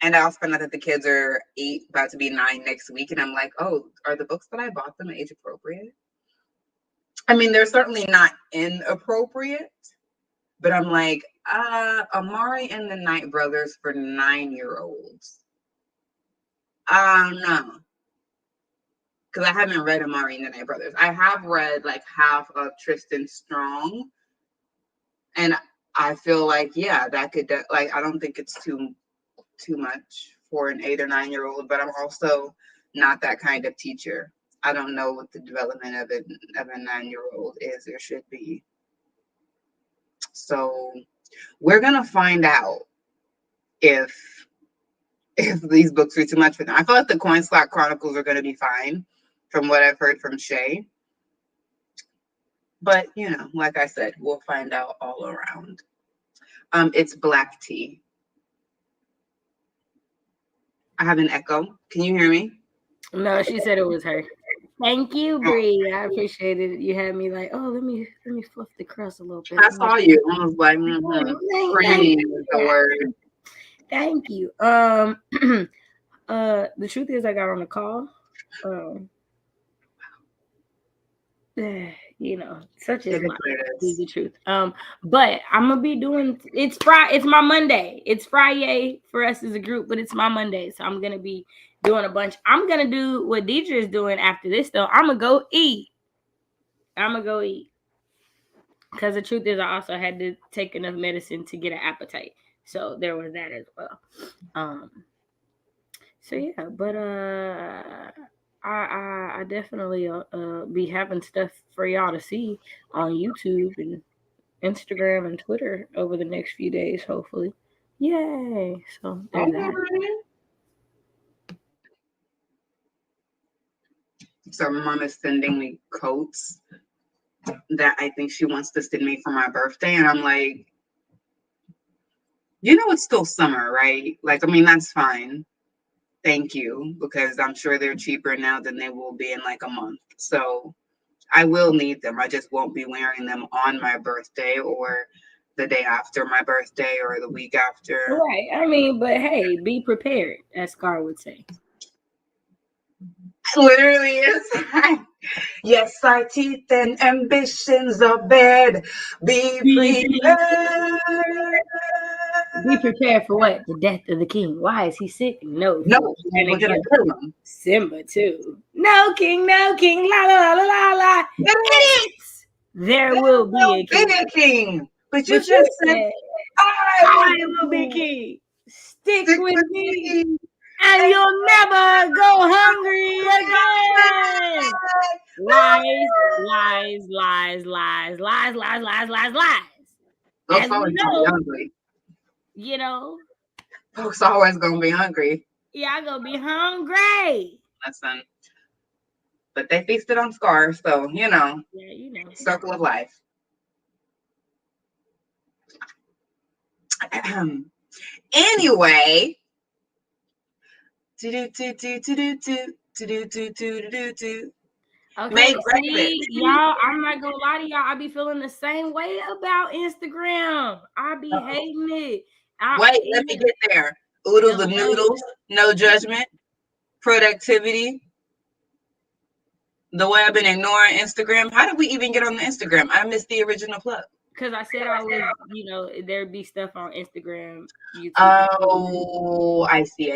And I also found out that the kids are 8, about to be 9 next week. And I'm like, oh, are the books that I bought them age appropriate? I mean, they're certainly not inappropriate. But I'm like, Amari and the Night Brothers for 9-year-olds. No. Because I haven't read Amari and the Night Brothers. I have read like half of Tristan Strong. And I feel like, yeah, that could, like, I don't think it's too much for an 8 or 9-year-old, but I'm also not that kind of teacher. I don't know what the development of a 9-year-old is or should be. So we're going to find out if these books are too much for them. I feel like the Coin Slot Chronicles are going to be fine from what I've heard from Shay. But, you know, like I said, we'll find out all around. It's black tea. I have an echo. Can you hear me? No, she said it was her. Thank you, Bree. I appreciated it. You had me like, oh, let me fluff the crust a little bit. I saw you. I was like, Friyay is the word. Thank you. The truth is I got on a call. You know, such is the truth. But I'm gonna be doing it's my Monday. It's Friyay for us as a group, but it's my Monday. So I'm gonna be doing a bunch. I'm gonna do what Deidre is doing after this though. I'm gonna go eat. Because the truth is I also had to take enough medicine to get an appetite. So there was that as well. So yeah, but I definitely be having stuff for y'all to see on YouTube and Instagram and Twitter over the next few days, hopefully. Yay! So there's that. So mom is sending me coats that I think she wants to send me for my birthday, and I'm like, you know, it's still summer, right? Like, I mean, that's fine. Thank you, because I'm sure they're cheaper now than they will be in like a month. So I will need them. I just won't be wearing them on my birthday or the day after my birthday or the week after. Right. I mean, but hey, be prepared, as Scar would say. Literally is. Yes, our teeth and ambitions are bared. Be prepared. Be prepared for what? The death of the king. Why is he sick? No, we're gonna kill him. Simba too. No king, la la la la la. Idiots! There will be a king. But you just said, I will be king. Stick with me. And you'll never go hungry again. Lies. Folks always gonna be hungry. You know. Folks always gonna be hungry. Yeah, I'm gonna be hungry. Listen. But they feasted on Scar, so you know. Circle of life. Anyway, Okay, make breakfast. see, y'all, I'm not gonna lie to y'all. I be feeling the same way about Instagram. I be hating it. Wait, let me get there. Oodles of noodles, no judgment, productivity. The way I've been ignoring Instagram. How did we even get on the Instagram? I missed the original plug. Because I said I was, there'd be stuff on Instagram, YouTube. Oh, I see.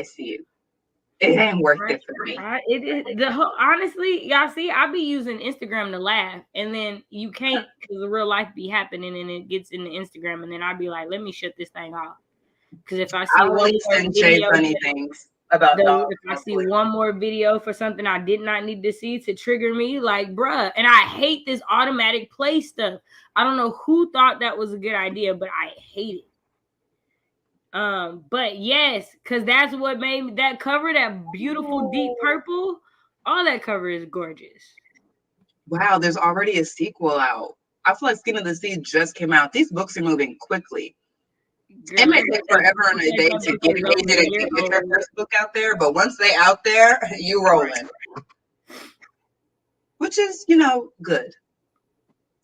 It ain't worth it for me. It is honestly, y'all see, I be using Instagram to laugh, and then you can't because the real life be happening, and it gets into Instagram, and then I'd be like, let me shut this thing off. Because if I see one more video, funny things about dogs. If I see one more video for something I did not need to see to trigger me, like, bruh, and I hate this automatic play stuff. I don't know who thought that was a good idea, but I hate it. But yes, because that's what made me, that cover, that beautiful deep purple, all that cover is gorgeous. Wow, there's already a sequel out. I feel like Skin of the Sea just came out. These books are moving quickly. Girl, it may take forever and a day to get your first book out there, but once they out there, you rolling. Which is, good.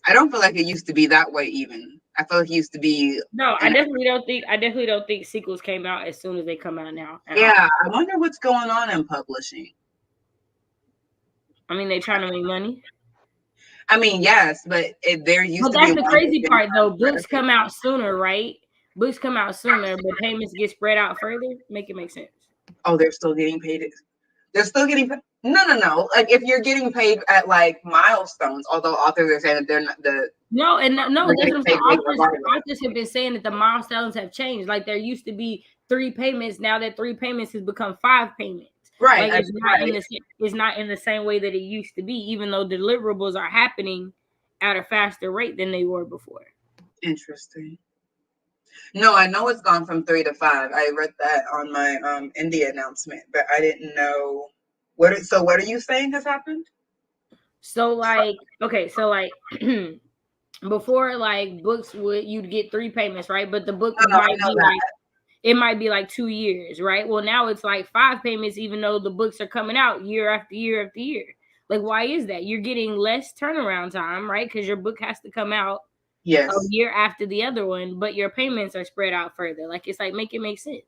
I don't feel like it used to be that way even. I feel like it used to be. No, I definitely don't think sequels came out as soon as they come out now. Yeah, I wonder what's going on in publishing. I mean, they trying to make money. I mean, yes, but there used to be. But that's the crazy part, though. Books come out sooner, right? Books come out sooner, but payments get spread out further. Make it make sense. Oh, they're still getting paid. They're still getting paid. No. Like if you're getting paid at like milestones, although authors are saying that they're not the. No. That's what I'm saying. Authors have been saying that the milestones have changed. Like there used to be 3 payments. Now that 3 payments has become 5 payments. Right. Like it's not in the same way that it used to be, even though deliverables are happening at a faster rate than they were before. Interesting. No, I know it's gone from 3 to 5. I read that on my India announcement, but I didn't know what are you saying has happened? So like before, like books you'd get 3 payments, right? But the book might be like 2 years, right? Well, now it's like 5 payments, even though the books are coming out year after year after year. Like, why is that? You're getting less turnaround time, right? Because your book has to come out a year after the other one, but your payments are spread out further. Like, it's like, make it make sense.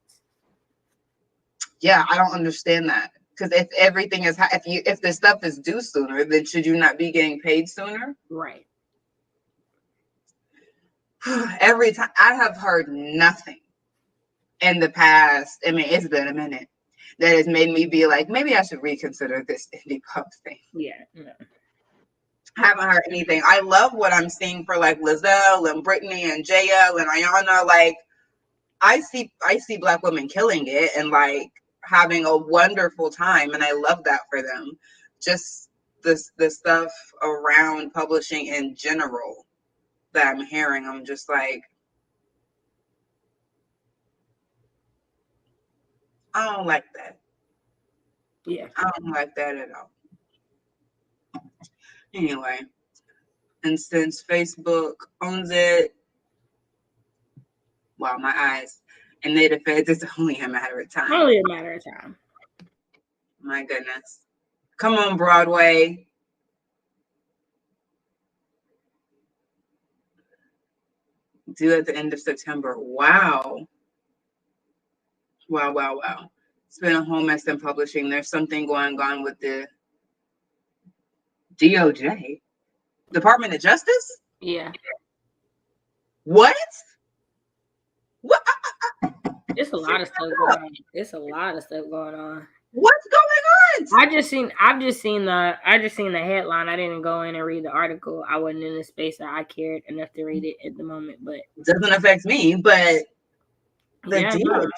Yeah, I don't understand that. Because if everything is, if the stuff is due sooner, then should you not be getting paid sooner? Right. Every time I have heard nothing in the past. I mean, it's been a minute that has made me be like, maybe I should reconsider this indie pub thing. Yeah. No. I haven't heard anything. I love what I'm seeing for like Lizelle and Brittany and JL and Ayana. Like, I see Black women killing it and like having a wonderful time, and I love that for them. Just the stuff around publishing in general that I'm hearing, I'm just like, I don't like that. Yeah, I don't like that at all. Anyway, and since Facebook owns it, wow, my eyes. And they defend it's only a matter of time. Only a matter of time. My goodness. Come on, Broadway. Due at the end of September. Wow. Wow. It's been a whole mess in publishing. There's something going on with the DOJ. Department of Justice? Yeah. What? It's a lot of stuff going on. It's a lot of stuff going on. What's going on? I've just seen the headline. I didn't go in and read the article. I wasn't in the space that I cared enough to read it at the moment, but it doesn't affect me, but the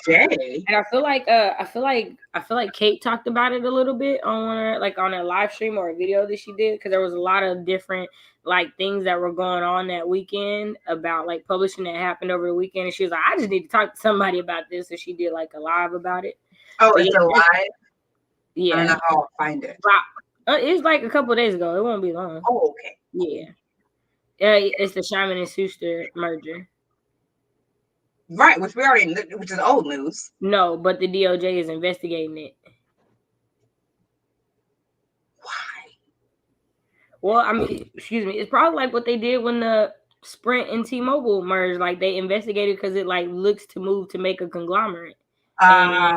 DOJ. And I feel like Kate talked about it a little bit on a live stream or a video that she did, because there was a lot of different like things that were going on that weekend about like publishing that happened over the weekend, and she was like, I just need to talk to somebody about this, so she did like a live about it. Oh, it's a live? Yeah. I don't know how I'll find it. It's like a couple of days ago. It won't be long. Oh, okay. Yeah. It's the Shyman and Schuster merger. Right, which is old news. No, but the DOJ is investigating it. Why? Well, I mean, excuse me. It's probably like what they did when the Sprint and T-Mobile merged. Like they investigated because it like looks to move to make a conglomerate, and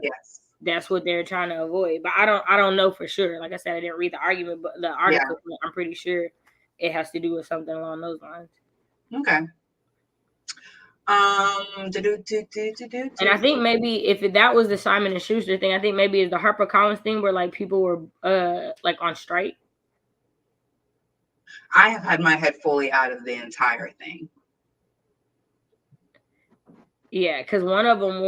Yes. that's what they're trying to avoid. But I don't know for sure. Like I said, I didn't read the argument, but the article. Yeah. But I'm pretty sure it has to do with something along those lines. Okay. And I think maybe if that was the Simon and Schuster thing, I think maybe it's the HarperCollins thing where like people were like on strike. I have had my head fully out of the entire thing. Yeah, because one of them,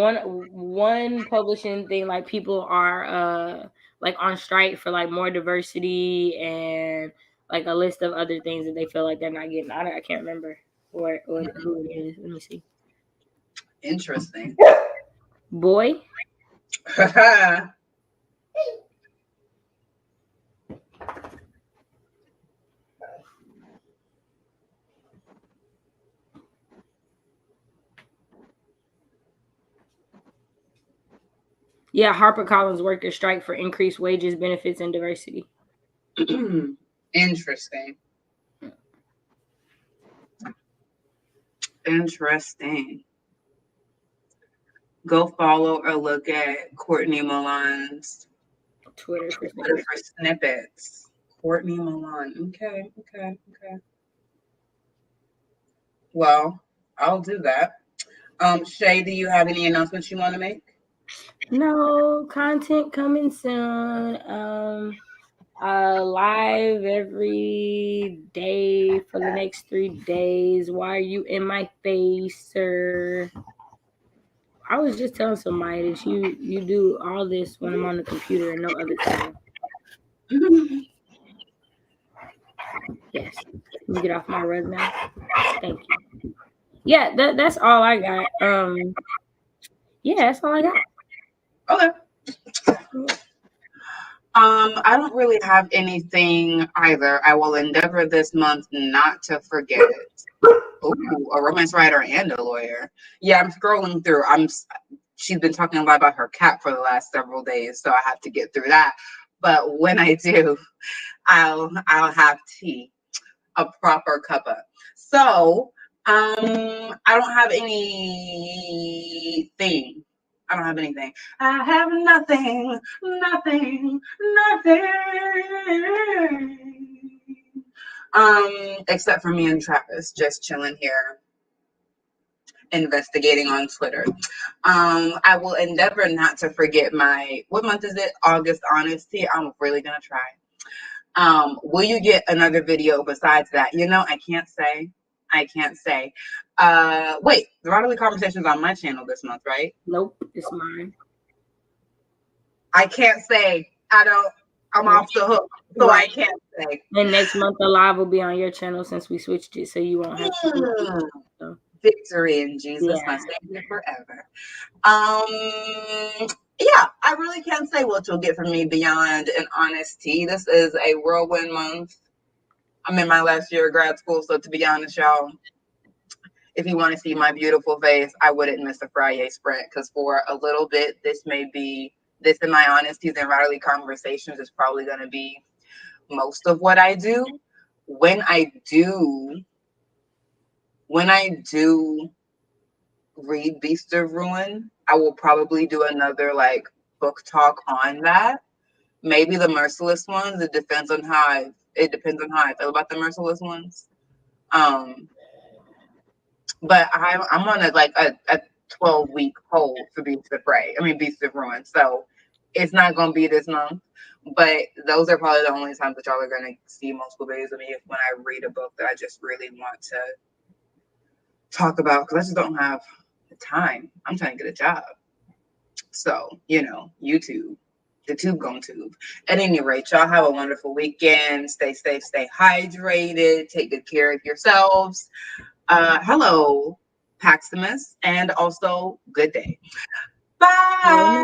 one publishing thing, like people are like on strike for like more diversity and like a list of other things that they feel like they're not getting. I can't remember who it is. Let me see. Interesting. Boy. Yeah, HarperCollins workers strike for increased wages, benefits, and diversity. Interesting. Interesting. Go follow or look at Courtney Milan's Twitter for snippets. Courtney Milan. Okay. Well, I'll do that. Shay, do you have any announcements you want to make? No, content coming soon. Live every day for the next 3 days. Why are you in my face, sir? I was just telling somebody that you do all this when I'm on the computer and no other time. Yes. Let me get off my rug now. Thank you. Yeah, that's all I got. Yeah, that's all I got. Okay. I don't really have anything either. I will endeavor this month not to forget it. Ooh, a romance writer and a lawyer. Yeah, I'm scrolling through. She's been talking a lot about her cat for the last several days, so I have to get through that. But when I do, I'll have tea, a proper cuppa. So, I don't have anything. I don't have anything. I have nothing. Except for me and Travis just chilling here, investigating on Twitter. I will endeavor not to forget what month is it? August honesty. I'm really gonna try. Will you get another video besides that? I can't say. Wait, the Writerly Conversations on my channel this month, right? Nope, it's mine. I can't say. I'm off the hook, so right. I can't say. And next month the live will be on your channel since we switched it, so you won't have to. So. Victory in Jesus, my Savior forever. Yeah, I really can't say what you'll get from me beyond an honesty. This is a whirlwind month. I'm in my last year of grad school, so to be honest, y'all, if you want to see my beautiful face, I wouldn't miss a Friyay sprint, because for a little bit, this in my honesties and writerly conversations is probably going to be most of what I do. When I do read Beast of Ruin, I will probably do another book talk on that. Maybe the Merciless ones. It depends on how I feel about the Merciless ones. But I'm on a 12-week hold for Beast of Ruin. So it's not gonna be this month. But those are probably the only times that y'all are gonna see multiple videos of me, when I read a book that I just really want to talk about, because I just don't have the time. I'm trying to get a job. So, YouTube. The tube gonna tube. At any rate, y'all have a wonderful weekend. Stay safe, stay hydrated, take good care of yourselves. Hello, Paximus, and also good day. Bye.